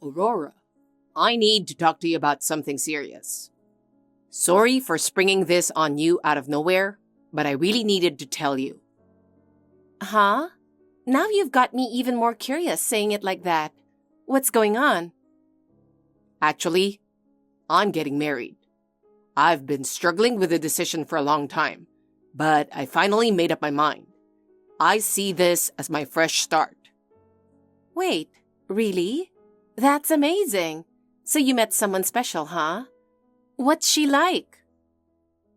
Aurora, I need to talk to you about something serious. Sorry for springing this on you out of nowhere, but I really needed to tell you. Huh? Now you've got me even more curious saying it like that. What's going on? Actually, I'm getting married. I've been struggling with the decision for a long time, but I finally made up my mind. I see this as my fresh start. Wait, really? That's amazing. So you met someone special, huh? What's she like?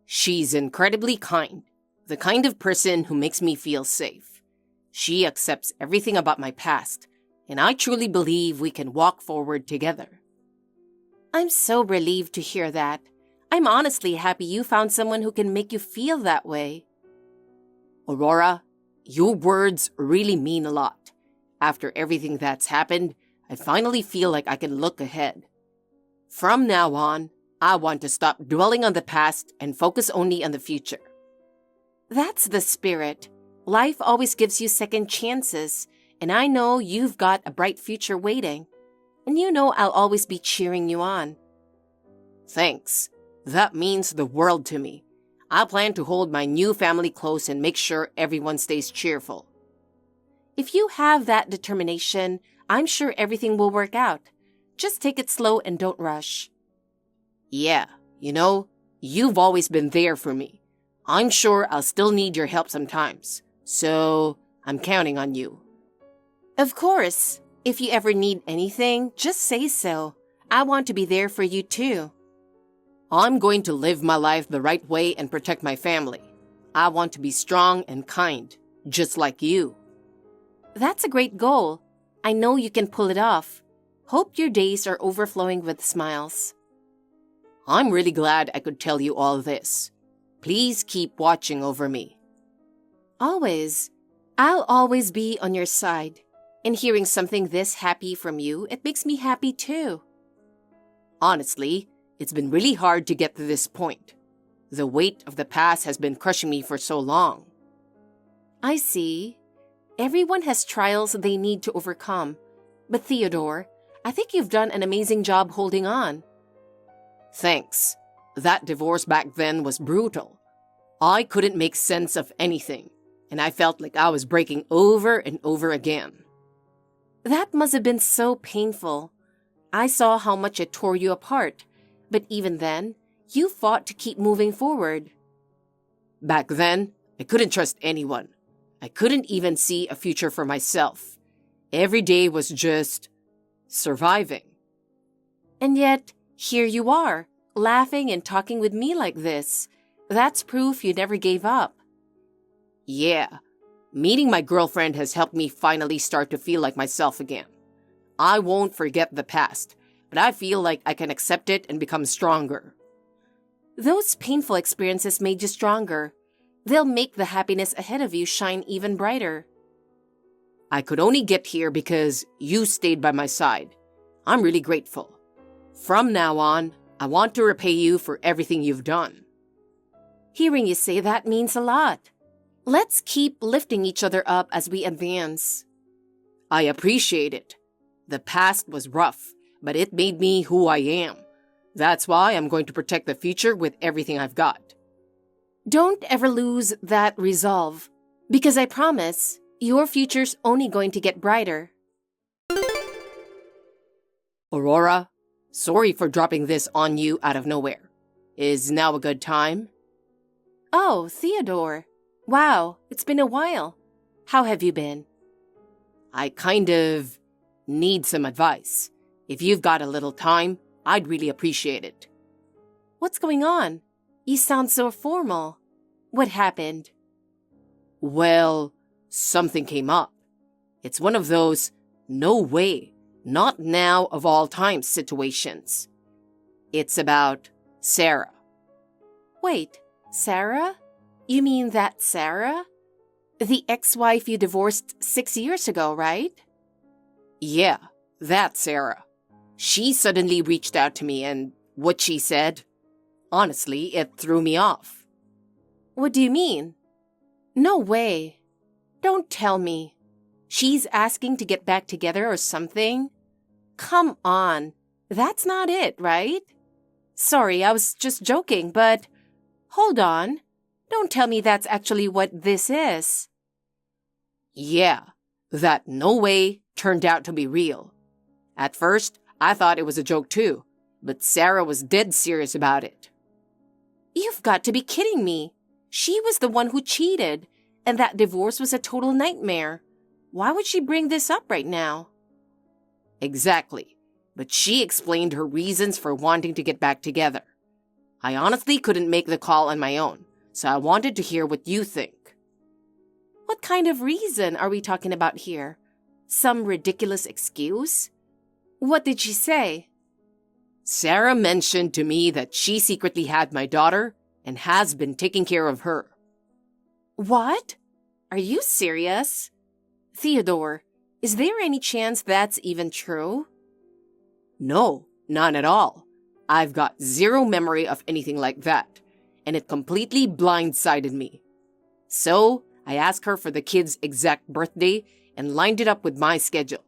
She's incredibly kind, the kind of person who makes me feel safe. She accepts everything about my past, and I truly believe we can walk forward together. I'm so relieved to hear that. I'm honestly happy you found someone who can make you feel that way. Aurora, your words really mean a lot. After everything that's happened, I finally feel like I can look ahead. From now on, I want to stop dwelling on the past and focus only on the future. That's the spirit. Life always gives you second chances, and I know you've got a bright future waiting. And you know I'll always be cheering you on. Thanks. That means the world to me. I plan to hold my new family close and make sure everyone stays cheerful. If you have that determination, I'm sure everything will work out. Just take it slow and don't rush. Yeah, you've always been there for me. I'm sure I'll still need your help sometimes, so I'm counting on you. Of course. If you ever need anything, just say so. I want to be there for you too. I'm going to live my life the right way and protect my family. I want to be strong and kind, just like you. That's a great goal. I know you can pull it off. Hope your days are overflowing with smiles. I'm really glad I could tell you all this. Please keep watching over me. Always. I'll always be on your side. And hearing something this happy from you, it makes me happy too. Honestly, it's been really hard to get to this point. The weight of the past has been crushing me for so long. I see. Everyone has trials they need to overcome. But Theodore, I think you've done an amazing job holding on. Thanks. That divorce back then was brutal. I couldn't make sense of anything, and I felt like I was breaking over and over again. That must have been so painful. I saw how much it tore you apart. But even then, you fought to keep moving forward. Back then, I couldn't trust anyone. I couldn't even see a future for myself. Every day was just surviving. And yet, here you are, laughing and talking with me like this. That's proof you never gave up. Yeah, meeting my girlfriend has helped me finally start to feel like myself again. I won't forget the past, but I feel like I can accept it and become stronger. Those painful experiences made you stronger. They'll make the happiness ahead of you shine even brighter. I could only get here because you stayed by my side. I'm really grateful. From now on, I want to repay you for everything you've done. Hearing you say that means a lot. Let's keep lifting each other up as we advance. I appreciate it. The past was rough, but it made me who I am. That's why I'm going to protect the future with everything I've got. Don't ever lose that resolve, because I promise your future's only going to get brighter. Aurora, sorry for dropping this on you out of nowhere. Is now a good time? Oh, Theodore. Wow, it's been a while. How have you been? I kind of need some advice. If you've got a little time, I'd really appreciate it. What's going on? You sound so formal. What happened? Well, something came up. It's one of those no way, not now of all times situations. It's about Sara. Wait, Sara? You mean that Sara? The ex-wife you divorced 6 years ago, right? Yeah, that Sara. She suddenly reached out to me and what she said, honestly, it threw me off. What do you mean? No way. Don't tell me. She's asking to get back together or something? come on. That's not it, right? Sorry, I was just joking, but hold on. Don't tell me that's actually what this is. Yeah, that no way turned out to be real. At first, I thought it was a joke too, but Sara was dead serious about it. You've got to be kidding me. She was the one who cheated, and that divorce was a total nightmare. Why would she bring this up right now? Exactly, but she explained her reasons for wanting to get back together. I honestly couldn't make the call on my own, so I wanted to hear what you think. What kind of reason are we talking about here? Some ridiculous excuse? What did she say? Sara mentioned to me that she secretly had my daughter and has been taking care of her. What? Are you serious? Theodore, is there any chance that's even true? No, none at all. I've got zero memory of anything like that, and it completely blindsided me. So, I asked her for the kid's exact birthday and lined it up with my schedule.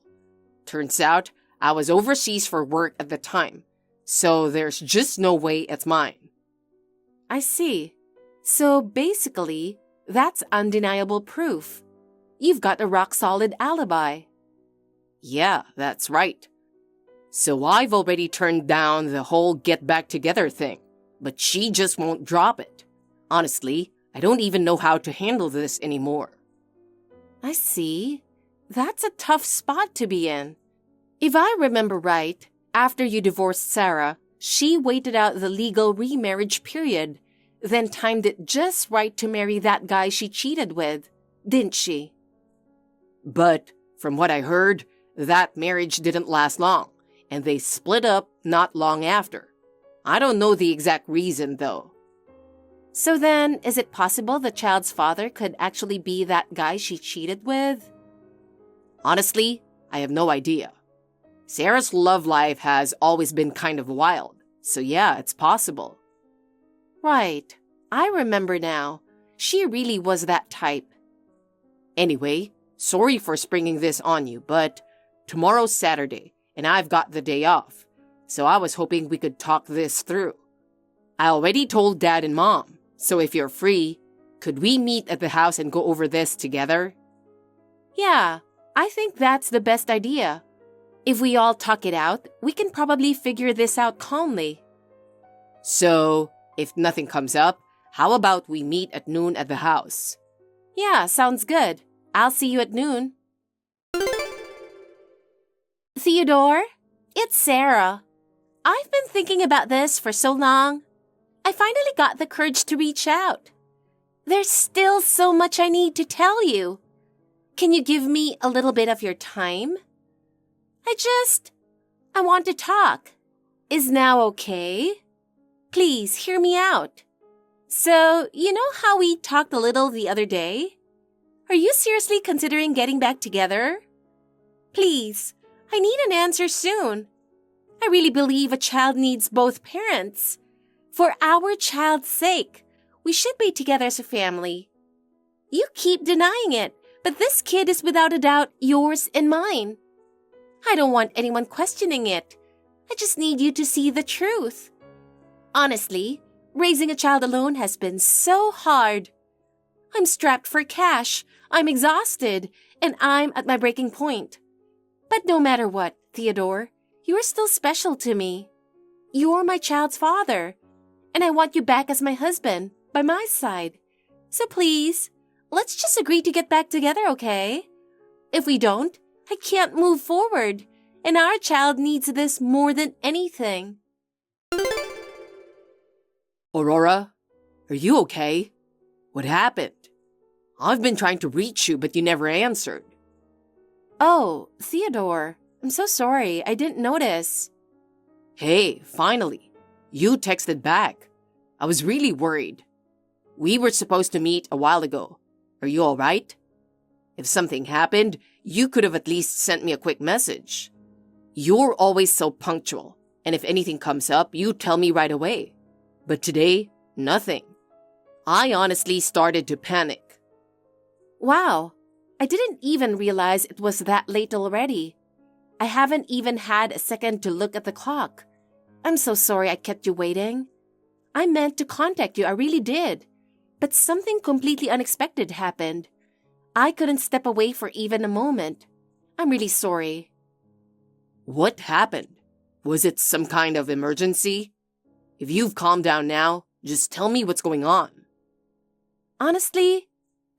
Turns out, I was overseas for work at the time, so there's just no way it's mine. I see. So basically, that's undeniable proof. You've got a rock-solid alibi. Yeah, that's right. So I've already turned down the whole get back together thing, but she just won't drop it. Honestly, I don't even know how to handle this anymore. I see. That's a tough spot to be in. If I remember right, after you divorced Sara, she waited out the legal remarriage period, then timed it just right to marry that guy she cheated with, didn't she? But from what I heard, that marriage didn't last long, and they split up not long after. I don't know the exact reason, though. So then, is it possible the child's father could actually be that guy she cheated with? Honestly, I have no idea. Sara's love life has always been kind of wild, so yeah, it's possible. Right. I remember now. She really was that type. Anyway, sorry for springing this on you, but tomorrow's Saturday, and I've got the day off, so I was hoping we could talk this through. I already told Dad and Mom, so if you're free, could we meet at the house and go over this together? Yeah, I think that's the best idea. If we all talk it out, we can probably figure this out calmly. So, if nothing comes up, how about we meet at noon at the house? Yeah, sounds good. I'll see you at noon. Theodore, it's Sara. I've been thinking about this for so long. I finally got the courage to reach out. There's still so much I need to tell you. Can you give me a little bit of your time? I want to talk. Is now okay? Please hear me out. So, you know how we talked a little the other day? Are you seriously considering getting back together? Please, I need an answer soon. I really believe a child needs both parents. For our child's sake, we should be together as a family. You keep denying it, but this kid is without a doubt yours and mine. I don't want anyone questioning it. I just need you to see the truth. Honestly, raising a child alone has been so hard. I'm strapped for cash, I'm exhausted, and I'm at my breaking point. But no matter what, Theodore, you're still special to me. You're my child's father, and I want you back as my husband, by my side. So please, let's just agree to get back together, okay? If we don't, I can't move forward, and our child needs this more than anything. Aurora, are you okay? What happened? I've been trying to reach you, but you never answered. Oh, Theodore, I'm so sorry. I didn't notice. Hey, finally. You texted back. I was really worried. We were supposed to meet a while ago. Are you all right? If something happened, you could have at least sent me a quick message. You're always so punctual, and if anything comes up, you tell me right away. But today, nothing. I honestly started to panic. Wow, I didn't even realize it was that late already. I haven't even had a second to look at the clock. I'm so sorry I kept you waiting. I meant to contact you, I really did. But something completely unexpected happened. I couldn't step away for even a moment. I'm really sorry. What happened? Was it some kind of emergency? If you've calmed down now, just tell me what's going on. Honestly,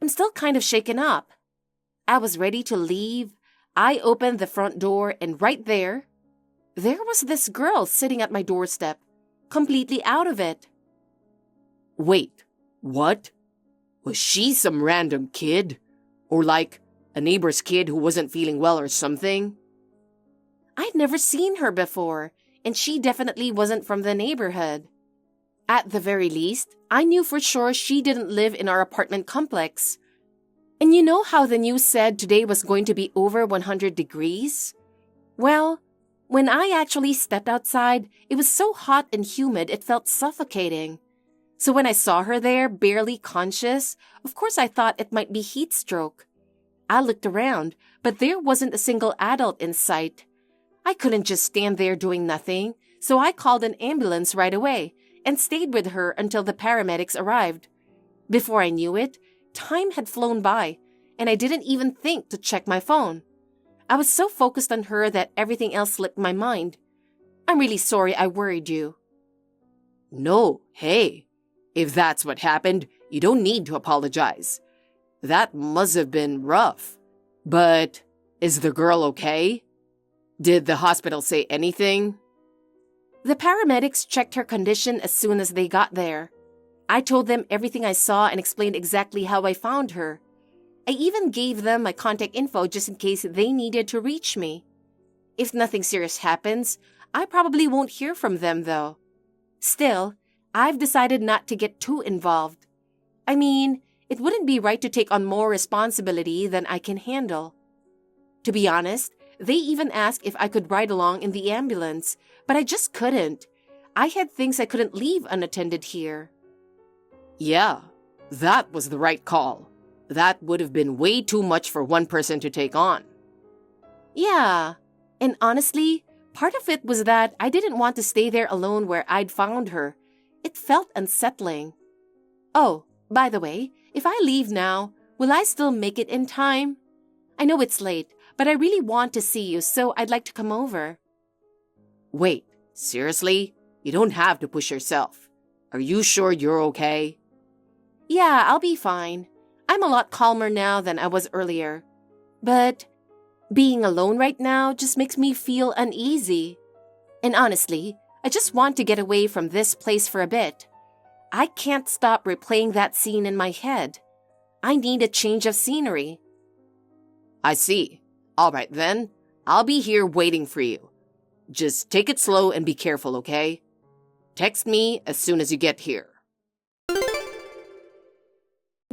I'm still kind of shaken up. I was ready to leave. I opened the front door and right there was this girl sitting at my doorstep, completely out of it. Wait, what? Was she some random kid? Or like a neighbor's kid who wasn't feeling well or something? I'd never seen her before, and she definitely wasn't from the neighborhood. At the very least, I knew for sure she didn't live in our apartment complex. And you know how the news said today was going to be over 100 degrees? Well, when I actually stepped outside, it was so hot and humid it felt suffocating. So when I saw her there, barely conscious, of course I thought it might be heat stroke. I looked around, but there wasn't a single adult in sight. I couldn't just stand there doing nothing, so I called an ambulance right away and stayed with her until the paramedics arrived. Before I knew it, time had flown by, and I didn't even think to check my phone. I was so focused on her that everything else slipped my mind. I'm really sorry I worried you. No, hey, if that's what happened, you don't need to apologize. That must have been rough. But is the girl okay? Did the hospital say anything? The paramedics checked her condition as soon as they got there. I told them everything I saw and explained exactly how I found her. I even gave them my contact info just in case they needed to reach me. If nothing serious happens, I probably won't hear from them though. Still, I've decided not to get too involved. I mean, it wouldn't be right to take on more responsibility than I can handle. To be honest, they even asked if I could ride along in the ambulance, but I just couldn't. I had things I couldn't leave unattended here. Yeah, that was the right call. That would have been way too much for one person to take on. Yeah, and honestly, part of it was that I didn't want to stay there alone where I'd found her. It felt unsettling. Oh, by the way, if I leave now, will I still make it in time? I know it's late, but I really want to see you, so I'd like to come over. Wait, seriously? You don't have to push yourself. Are you sure you're okay? Yeah, I'll be fine. I'm a lot calmer now than I was earlier. But being alone right now just makes me feel uneasy. And honestly, I just want to get away from this place for a bit. I can't stop replaying that scene in my head. I need a change of scenery. I see. All right then, I'll be here waiting for you. Just take it slow and be careful, okay? Text me as soon as you get here.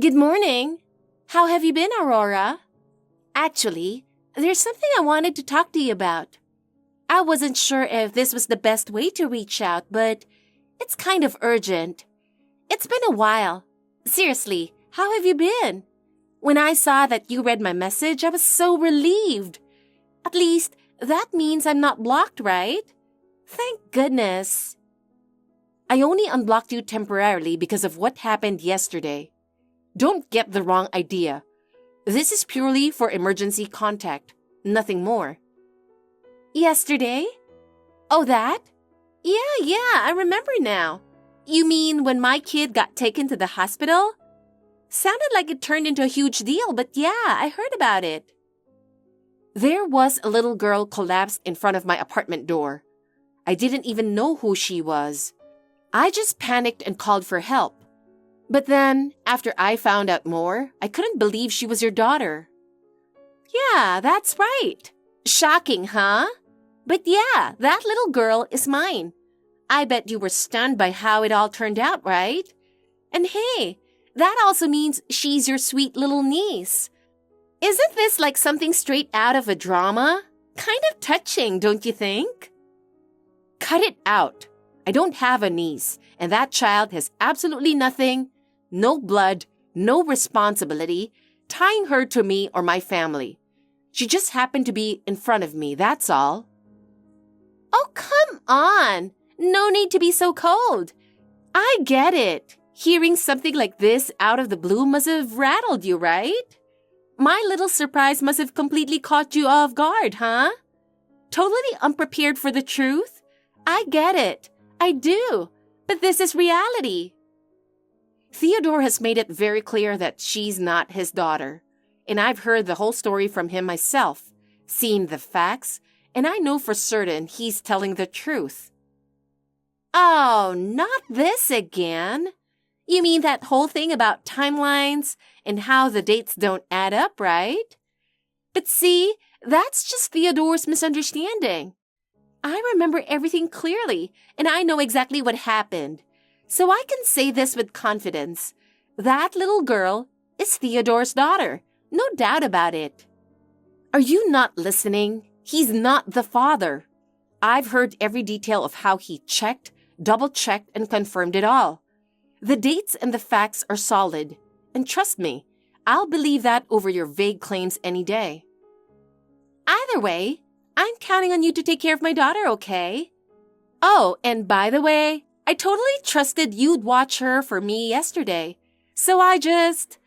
Good morning. How have you been, Aurora? Actually, there's something I wanted to talk to you about. I wasn't sure if this was the best way to reach out, but it's kind of urgent. It's been a while. Seriously, how have you been? When I saw that you read my message, I was so relieved. At least, that means I'm not blocked, right? Thank goodness. I only unblocked you temporarily because of what happened yesterday. Don't get the wrong idea. This is purely for emergency contact, nothing more. Yesterday? Oh, that? Yeah, I remember now. You mean when my kid got taken to the hospital? Sounded like it turned into a huge deal, but yeah, I heard about it. There was a little girl collapsed in front of my apartment door. I didn't even know who she was. I just panicked and called for help. But then, after I found out more, I couldn't believe she was your daughter. Yeah, that's right. Shocking, huh? But yeah, that little girl is mine. I bet you were stunned by how it all turned out, right? And hey, that also means she's your sweet little niece. Isn't this like something straight out of a drama? Kind of touching, don't you think? Cut it out. I don't have a niece, and that child has absolutely nothing, no blood, no responsibility, tying her to me or my family. She just happened to be in front of me, that's all. Oh, come on. No need to be so cold. I get it. Hearing something like this out of the blue must have rattled you, right? My little surprise must have completely caught you off guard, huh? Totally unprepared for the truth? I get it. I do. But this is reality. Theodore has made it very clear that she's not his daughter. And I've heard the whole story from him myself, seen the facts, and I know for certain he's telling the truth. Oh, not this again. You mean that whole thing about timelines and how the dates don't add up, right? But see, that's just Theodore's misunderstanding. I remember everything clearly, and I know exactly what happened. So I can say this with confidence. That little girl is Theodore's daughter. No doubt about it. Are you not listening? He's not the father. I've heard every detail of how he checked, double-checked, and confirmed it all. The dates and the facts are solid. And trust me, I'll believe that over your vague claims any day. Either way, I'm counting on you to take care of my daughter, okay? Oh, and by the way, I totally trusted you'd watch her for me yesterday. So I just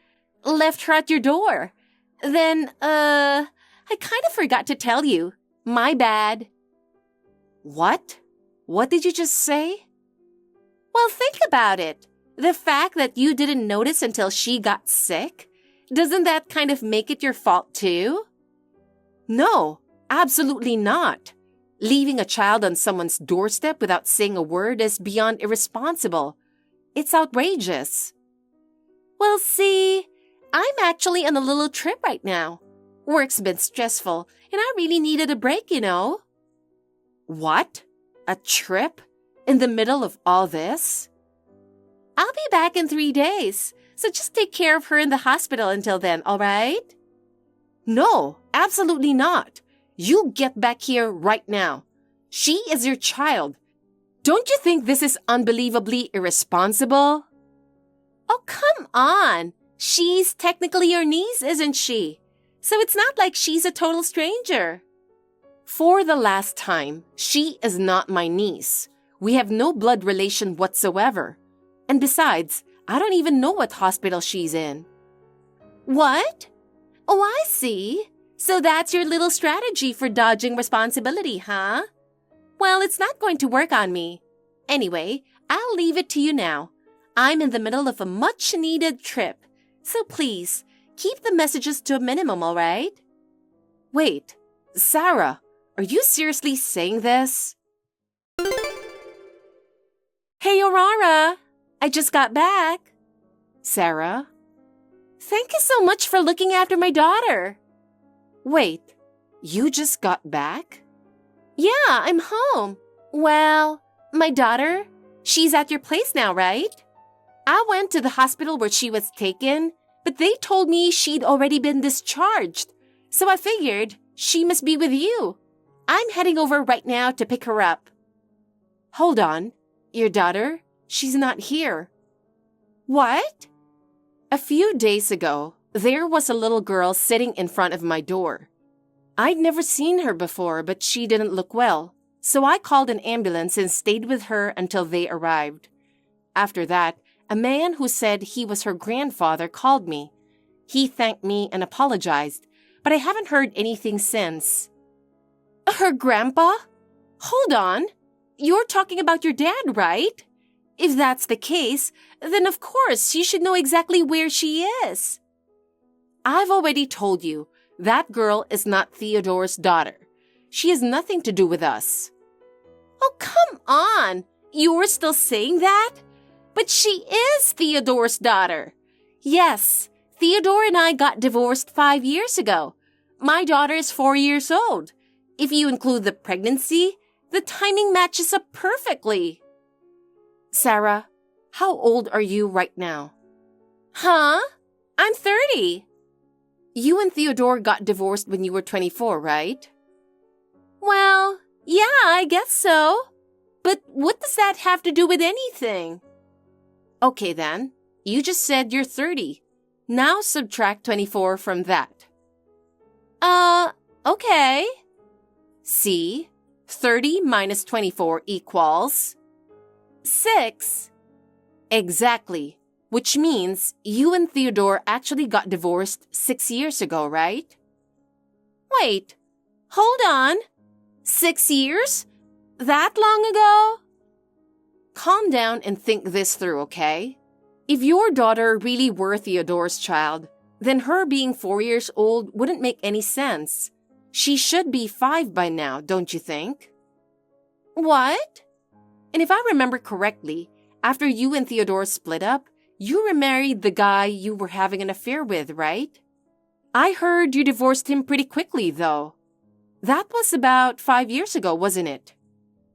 left her at your door. Then, I kind of forgot to tell you. My bad. What? What did you just say? Well, think about it. The fact that you didn't notice until she got sick, doesn't that kind of make it your fault too? No, absolutely not. Leaving a child on someone's doorstep without saying a word is beyond irresponsible. It's outrageous. Well, see, I'm actually on a little trip right now. Work's been stressful, and I really needed a break, you know. What? A trip? In the middle of all this? I'll be back in 3 days, so just take care of her in the hospital until then, all right? No, absolutely not. You get back here right now. She is your child. Don't you think this is unbelievably irresponsible? Oh, come on. She's technically your niece, isn't she? So it's not like she's a total stranger. For the last time, she is not my niece. We have no blood relation whatsoever. And besides, I don't even know what hospital she's in. What? Oh, I see. So that's your little strategy for dodging responsibility, huh? Well, it's not going to work on me. Anyway, I'll leave it to you now. I'm in the middle of a much-needed trip. So please, keep the messages to a minimum, all right? Wait, Sara, are you seriously saying this? Hey, Aurora! I just got back. Sara? Thank you so much for looking after my daughter. Wait, you just got back? Yeah, I'm home. Well, my daughter, she's at your place now, right? I went to the hospital where she was taken, but they told me she'd already been discharged. So I figured she must be with you. I'm heading over right now to pick her up. Hold on. Your daughter? She's not here. What? A few days ago, there was a little girl sitting in front of my door. I'd never seen her before, but she didn't look well, so I called an ambulance and stayed with her until they arrived. After that, a man who said he was her grandfather called me. He thanked me and apologized, but I haven't heard anything since. Her grandpa? Hold on. You're talking about your dad, right? If that's the case, then of course you should know exactly where she is. I've already told you, that girl is not Theodore's daughter. She has nothing to do with us. Oh, come on. You're still saying that? But she is Theodore's daughter. Yes, Theodore and I got divorced 5 years ago. My daughter is 4 years old. If you include the pregnancy, the timing matches up perfectly. Sara, how old are you right now? Huh? I'm 30. You and Theodore got divorced when you were 24, right? Well, yeah, I guess so. But what does that have to do with anything? Okay then, you just said you're 30. Now subtract 24 from that. Okay. See, 30 minus 24 equals 6. exactly, which means you and Theodore actually got divorced 6 years ago, right? Wait, hold on. 6 years? That long ago? Calm down and think this through, okay? If your daughter really were Theodore's child, then her being 4 years old wouldn't make any sense. She should be 5 by now, don't you think? What? And if I remember correctly, after you and Theodore split up, you remarried the guy you were having an affair with, right? I heard you divorced him pretty quickly, though. That was about 5 years ago, wasn't it?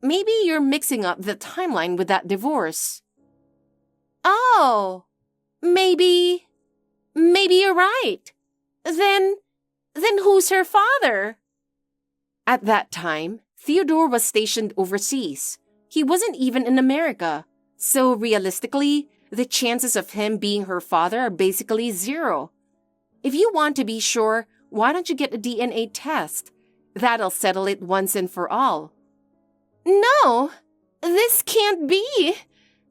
Maybe you're mixing up the timeline with that divorce. Oh, maybe you're right. Then who's her father? At that time, Theodore was stationed overseas. He wasn't even in America. So realistically, the chances of him being her father are basically 0. If you want to be sure, why don't you get a DNA test? That'll settle it once and for all. No, this can't be.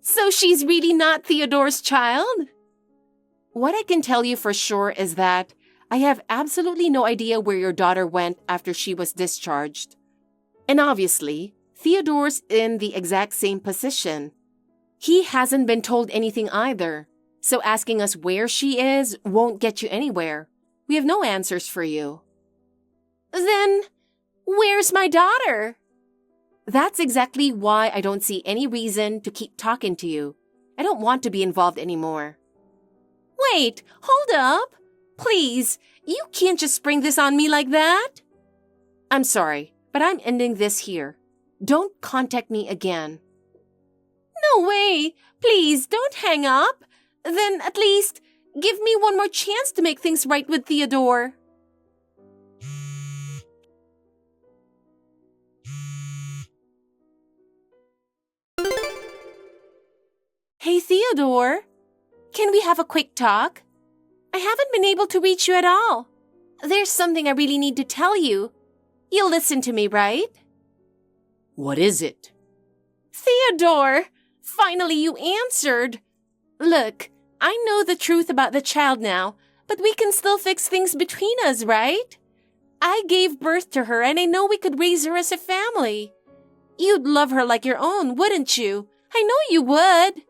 So she's really not Theodore's child? What I can tell you for sure is that I have absolutely no idea where your daughter went after she was discharged. And obviously, Theodore's in the exact same position. He hasn't been told anything either, so asking us where she is won't get you anywhere. We have no answers for you. Then, where's my daughter? That's exactly why I don't see any reason to keep talking to you. I don't want to be involved anymore. Wait, hold up. Please, you can't just spring this on me like that. I'm sorry, but I'm ending this here. Don't contact me again. No way. Please, don't hang up. Then at least give me one more chance to make things right with Theodore. Hey, Theodore. Can we have a quick talk? I haven't been able to reach you at all. There's something I really need to tell you. You'll listen to me, right? What is it? Theodore! Finally you answered. Look, I know the truth about the child now, but we can still fix things between us, right? I gave birth to her and I know we could raise her as a family. You'd love her like your own, wouldn't you? I know you would.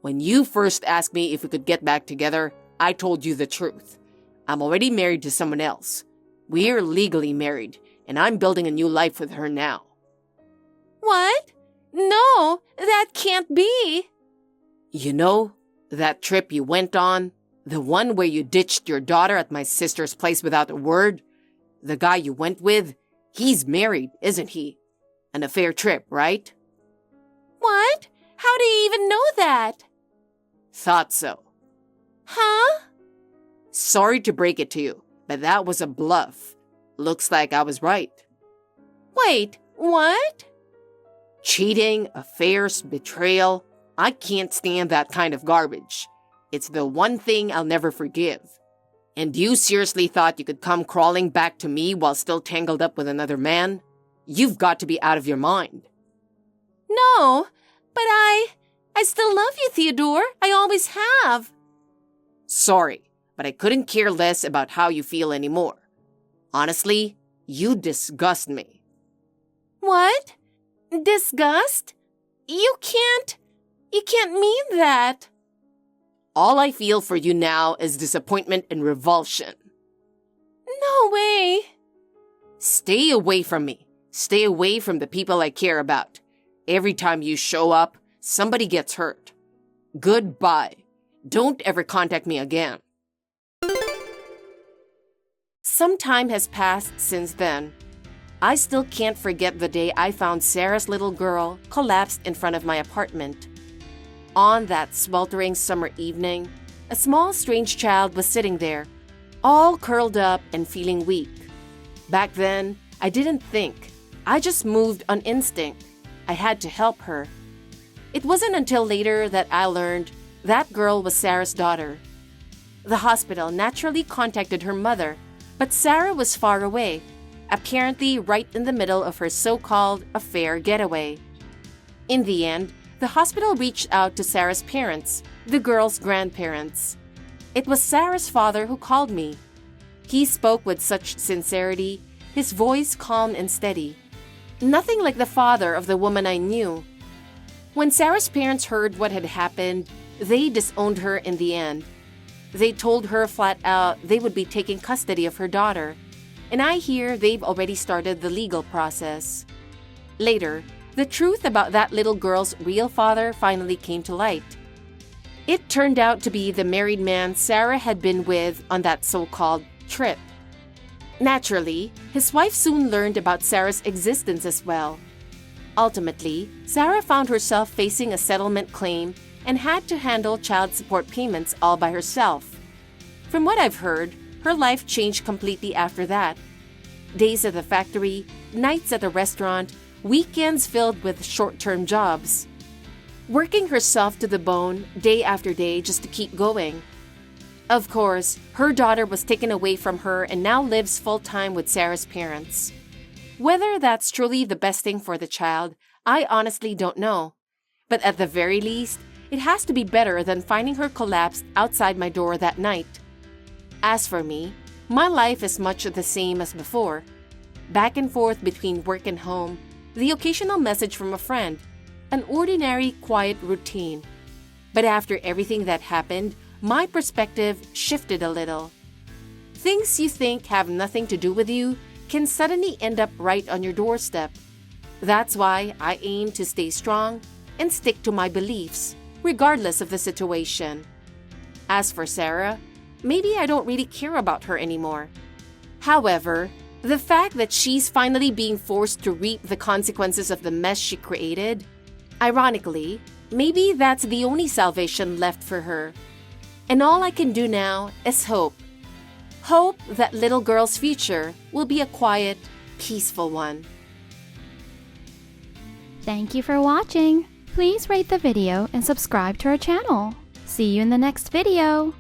When you first asked me if we could get back together, I told you the truth. I'm already married to someone else. We're legally married, and I'm building a new life with her now. What? No, that can't be. You know, that trip you went on, the one where you ditched your daughter at my sister's place without a word, the guy you went with, he's married, isn't he? An affair trip, right? What? How do you even know that? Thought so. Huh? Sorry to break it to you, but that was a bluff. Looks like I was right. Wait, what? Cheating, affairs, betrayal. I can't stand that kind of garbage. It's the one thing I'll never forgive. And you seriously thought you could come crawling back to me while still tangled up with another man? You've got to be out of your mind. No, but I still love you, Theodore. I always have. Sorry, but I couldn't care less about how you feel anymore. Honestly, you disgust me. What? Disgust? You can't mean that. All I feel for you now is disappointment and revulsion. No way. Stay away from me. Stay away from the people I care about. Every time you show up, somebody gets hurt. Goodbye. Don't ever contact me again. Some time has passed since then. I still can't forget the day I found Sarah's little girl collapsed in front of my apartment. On that sweltering summer evening, a small strange child was sitting there, all curled up and feeling weak. Back then, I didn't think. I just moved on instinct. I had to help her. It wasn't until later that I learned that girl was Sarah's daughter. The hospital naturally contacted her mother, But Sara was far away, apparently right in the middle of her so-called affair getaway. In the end, the hospital reached out to Sara's parents, the girl's grandparents. It was Sara's father who called me. He spoke with such sincerity, his voice calm and steady. Nothing like the father of the woman I knew. When Sara's parents heard what had happened, they disowned her in the end. They told her flat out they would be taking custody of her daughter, and I hear they've already started the legal process. Later, the truth about that little girl's real father finally came to light. It turned out to be the married man Sara had been with on that so-called trip. Naturally, his wife soon learned about Sara's existence as well. Ultimately, Sara found herself facing a settlement claim and had to handle child support payments all by herself. From what I've heard, her life changed completely after that. Days at the factory, nights at the restaurant, weekends filled with short-term jobs. Working herself to the bone day after day just to keep going. Of course, her daughter was taken away from her and now lives full-time with Sara's parents. Whether that's truly the best thing for the child, I honestly don't know. But at the very least, it has to be better than finding her collapsed outside my door that night. As for me, my life is much the same as before. Back and forth between work and home, the occasional message from a friend, an ordinary, quiet routine. But after everything that happened, my perspective shifted a little. Things you think have nothing to do with you can suddenly end up right on your doorstep. That's why I aim to stay strong and stick to my beliefs, regardless of the situation. As for Sara, maybe I don't really care about her anymore. However, the fact that she's finally being forced to reap the consequences of the mess she created, ironically, maybe that's the only salvation left for her. And all I can do now is hope. Hope that little girl's future will be a quiet, peaceful one. Thank you for watching. Please rate the video and subscribe to our channel. See you in the next video.